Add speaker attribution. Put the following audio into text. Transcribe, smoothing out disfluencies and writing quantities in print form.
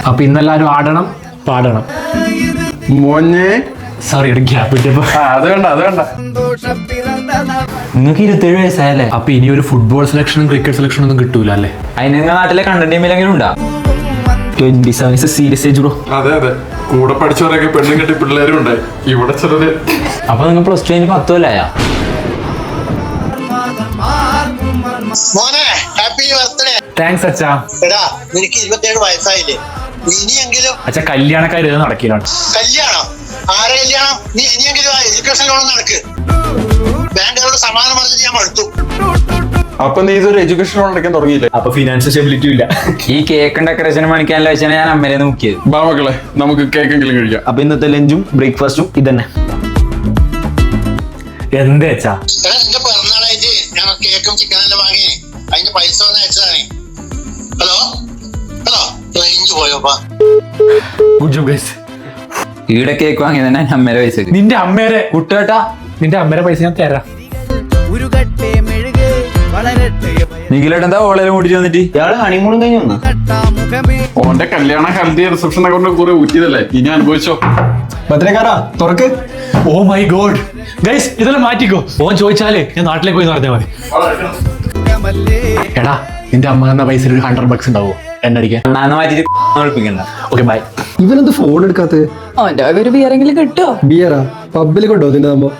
Speaker 1: അപ്പൊ ഇന്നെല്ലാരും ആടണം പാടണം.
Speaker 2: മോനെ
Speaker 1: സോറി ഗ്യാപ്പ് കിട്ടിയപ്പോ.
Speaker 2: അത് വേണ്ട
Speaker 1: നിങ്ങൾക്ക് 27 വയസ്സായല്ലേ? അപ്പൊ ഇനി ഒരു ഫുട്ബോൾ സെലക്ഷനും ക്രിക്കറ്റ് സെലക്ഷനും ഒന്നും കിട്ടൂല അല്ലേ?
Speaker 3: അതിന് നിങ്ങളുടെ നാട്ടിലെ കണ്ടന്റ് ടീമിലെങ്കിലും ഉണ്ടാ? 27 സീരിയസ് ഏജ് ബ്രോ.
Speaker 2: അതെ കൂടെ പഠിച്ചവരൊക്കെ പെണ്ണും കെട്ടി പിള്ളേരും ഉണ്ടായി. ഇവിടെ ചിലര്.
Speaker 3: അപ്പൊ നിങ്ങൾ പ്ലസ് ടു കഴിഞ്ഞ് 10 കൊല്ലായ?
Speaker 4: മോനെ ഹാപ്പി ബർത്ത്ഡേ.
Speaker 1: താങ്ക്സ് അച്ഛാ.
Speaker 4: എടാ നിനക്ക് 27 വയസ്സായില്ലേ? ഇനിയെങ്കിലും
Speaker 1: അച്ഛാ കല്യാണക്കാര് നടക്കില്ലാണ്.
Speaker 4: കല്യാണം? ആരെ കല്യാണം? നീ ഇനിയെങ്കിലും എഡ്യൂക്കേഷൻ ലോൺ നടക്ക്. ബാങ്കുകാരോട് സമാധാനം പറഞ്ഞിട്ട് ഞാൻ മടുത്തു.
Speaker 2: അപ്പൊ നീ ഇതൊരു എഡ്യൂക്കേഷൻ ലോൺ അടയ്ക്കാൻ തുടങ്ങിയില്ലേ?
Speaker 1: അപ്പൊ ഫിനാൻഷ്യൽ സ്റ്റെബിലിറ്റി ഇല്ല.
Speaker 3: ഈ കേക്കും ഡെക്കറേഷനും മേടിക്കാനല്ലോ വെച്ചാൽ ഞാൻ അമ്മേനെ നോക്കിയത്.
Speaker 2: ബാ മക്കളെ നമുക്ക് കേക്കെങ്കിലും കഴിക്കാം.
Speaker 3: അപ്പൊ ഇന്നത്തെ ലഞ്ചും ബ്രേക്ക്ഫാസ്റ്റും ഇതന്നെ.
Speaker 1: എന്തേ അച്ഛാ?
Speaker 4: എടാ നിന്റെ പിറന്നാളായിട്ട് ഞാൻ കേക്കും ചിക്കനെല്ലാം വാങ്ങി അതിന്റെ പൈസ ഒന്ന് അയച്ചതാണ്. Hello range പോയോപ്പാ.
Speaker 3: ഈടെ കേക്ക് വാങ്ങി തന്നെ അമ്മേരെ പൈസ.
Speaker 1: നിന്റെ അമ്മേരെ കുട്ടേട്ടാ, നിന്റെ അമ്മേരെ പൈസ ഞാൻ തരാം.
Speaker 3: നിഖിലേട്ടെന്താ ഓളേലും കൂട്ടിട്ട് വന്നിട്ട്? ഇയാള് ഹണിമൂണും കഴിഞ്ഞു വന്ന?
Speaker 2: ഓന്റെ കല്യാണം ഹൽദി റിസപ്ഷനെ കൊണ്ട് കുറെ ഊറ്റിയതല്ലേ, ഇനി അനുഭവിച്ചോ.
Speaker 5: ഭദ്രക്കാരാ തുറക്ക്.
Speaker 1: ഓ മൈ ഗോഡ് ഗൈസ്, ഇതെല്ലാം മാറ്റിക്കോ. ഓൻ ചോദിച്ചാലേ ഞാൻ നാട്ടിലേക്ക് പോയി പറഞ്ഞാൽ മതി. എടാ നിന്റെ അമ്മ തന്ന പൈസ ഒരു $100 ഉണ്ടാവോ എന്നടിക്കാൻ?
Speaker 3: അണ്ണാന്ന് മാറ്റിട്ട് ഒളിപ്പിക്കണ്ട.
Speaker 1: Okay bye.
Speaker 5: ഇവനെന്ത് ഫോൺ എടുക്കാത്ത?
Speaker 6: അവന്റെ ഒരു ബിയറെങ്കിലും കിട്ടോ?
Speaker 5: ബിയറാ പബ്ബിൽ കൊണ്ടോ ഇതിന്റെ സംഭവം?